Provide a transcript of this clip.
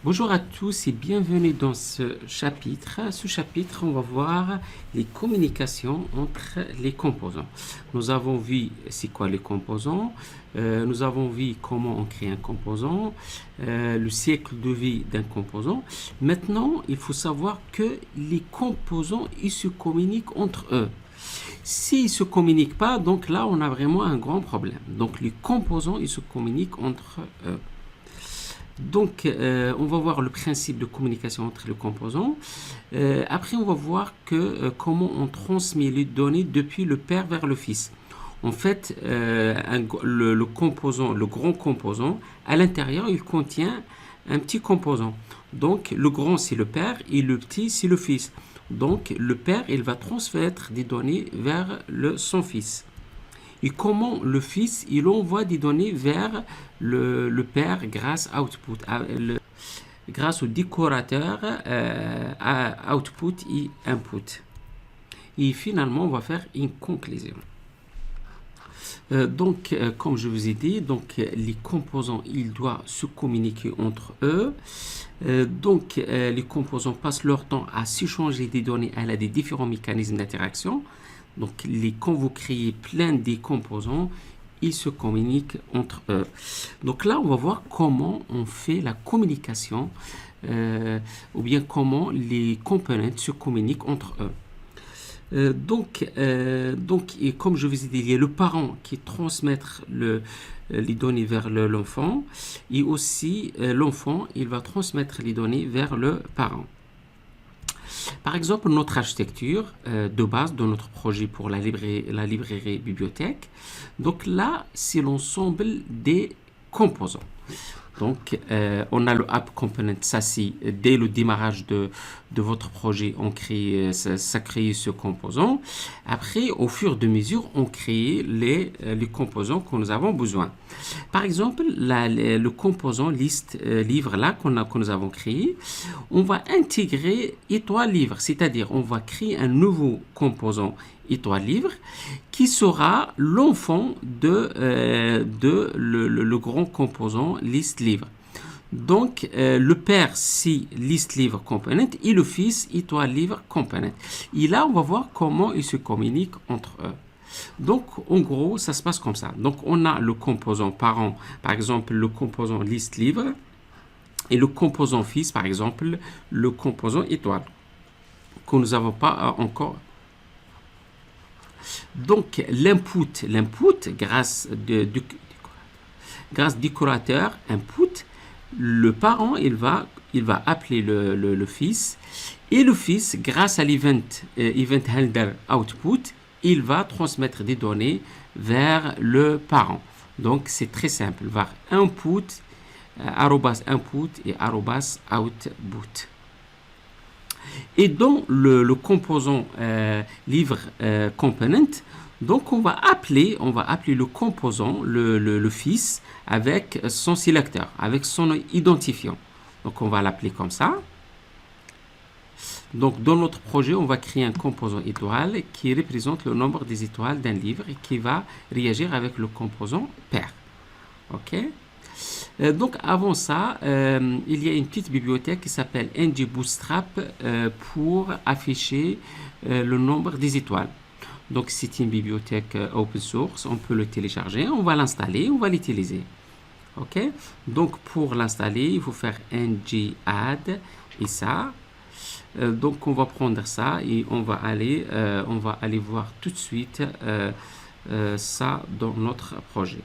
Bonjour à tous et bienvenue dans ce chapitre. Ce chapitre, on va voir les communications entre les composants. Nous avons vu c'est quoi les composants, nous avons vu comment on crée un composant, le cycle de vie d'un composant. Maintenant, il faut savoir que les composants, ils se communiquent entre eux. S'ils ne se communiquent pas, donc là, on a vraiment un grand problème. Donc, les composants, ils se communiquent entre eux. Donc, on va voir le principe de communication entre les composants. Après, on va voir comment on transmet les données depuis le père vers le fils. En fait, le composant, le grand composant, à l'intérieur, il contient un petit composant. Donc, le grand, c'est le père et le petit, c'est le fils. Donc, le père, il va transmettre des données vers son fils. Et comment le fils, il envoie des données vers le père grâce grâce au décorateur output et input. Et finalement, on va faire une conclusion. Comme je vous ai dit, les composants, ils doivent se communiquer entre eux. Les composants passent leur temps à s'échanger des données à des différents mécanismes d'interaction. Donc, quand vous créez plein de composants, ils se communiquent entre eux. Donc là, on va voir comment on fait la communication ou bien comment les components se communiquent entre eux. Et comme je vous ai dit, il y a le parent qui transmet les données vers l'enfant et aussi l'enfant, il va transmettre les données vers le parent. Par exemple, notre architecture de base de notre projet pour la librairie bibliothèque. Donc là, c'est l'ensemble des composants. Donc, on a le App Component, ça c'est dès le démarrage de votre projet, on crée, ça crée ce composant. Après, au fur et à mesure, on crée les composants que nous avons besoin. Par exemple, le composant liste livre là que nous avons créé, on va intégrer étoile livre, c'est-à-dire on va créer un nouveau composant étoile livre qui sera l'enfant de le grand composant liste livre. Donc, le père, c'est liste livre component et le fils, étoile livre component. Et là, on va voir comment ils se communiquent entre eux. Donc, en gros, ça se passe comme ça. Donc, on a le composant parent, par exemple, le composant liste livre et le composant fils, par exemple, le composant étoile que nous n'avons pas encore. Donc, l'input, grâce décorateur input, le parent, il va appeler le fils et le fils, grâce à event handler output, il va transmettre des données vers le parent. Donc, c'est très simple, vers input, @input et @output. Et dans le composant livre component, donc on va appeler le composant, le fils, avec son sélecteur, avec son identifiant. Donc on va l'appeler comme ça. Donc dans notre projet, on va créer un composant étoile qui représente le nombre des étoiles d'un livre et qui va réagir avec le composant pair. OK? Donc avant ça, il y a une petite bibliothèque qui s'appelle ngBootstrap pour afficher le nombre des étoiles. Donc c'est une bibliothèque open source, on peut le télécharger, on va l'installer, on va l'utiliser. OK? Donc pour l'installer, il faut faire ng-add et ça. Donc on va prendre ça et on va aller voir tout de suite ça dans notre projet.